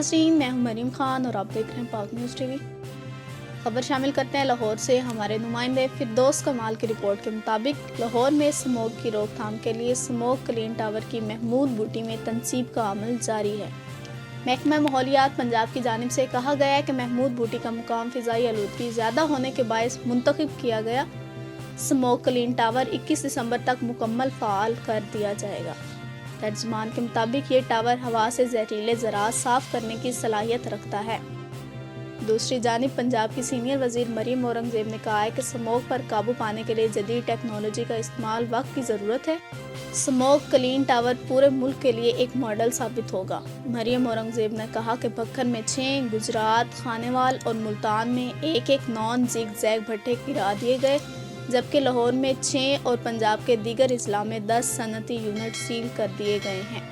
नाज़रीन, मैं हूं मरीम खान और आप देख रहे हैं पाक न्यूज़ टीवी। खबर शामिल करते हैं लाहौर से। हमारे नुमाइंदे फिरदौस कमाल की रिपोर्ट के मुताबिक लाहौर में स्मोक की रोकथाम के लिए स्मोक क्लीन टावर की महमूद बूटी में तनसीब का अमल जारी है। महकमा माहौलियात पंजाब की जानिब से कहा गया है कि महमूद बूटी का मुकाम फ़िज़ाई आलूदगी ज़्यादा होने के बायस मुंतखब किया गया। स्मोक क्लीन टावर 21 दिसंबर तक मुकम्मल फ़ाल कर दिया जाएगा। तर्जमान के मुताबिक ये टावर हवा से जहरीले ज़रात साफ़ करने की सलाहियत रखता है। दूसरी जानिब पंजाब की सीनियर वज़ीर मरीम औरंगज़ेब ने कहा है कि स्मोक पर काबू पाने के लिए जदीद टेक्नोलॉजी का इस्तेमाल वक्त की ज़रूरत है। स्मोक क्लीन टावर पूरे मुल्क के लिए एक मॉडल साबित होगा। मरीम औरंगज़ेब ने कहा कि भक्खर में 6, गुजरात, खानेवाल और मुल्तान में एक नॉन जिग जैग भट्टे गिरा दिए गए, जबकि लाहौर में 6 और पंजाब के दीगर अजला में 10 सनती यूनिट सील कर दिए गए हैं।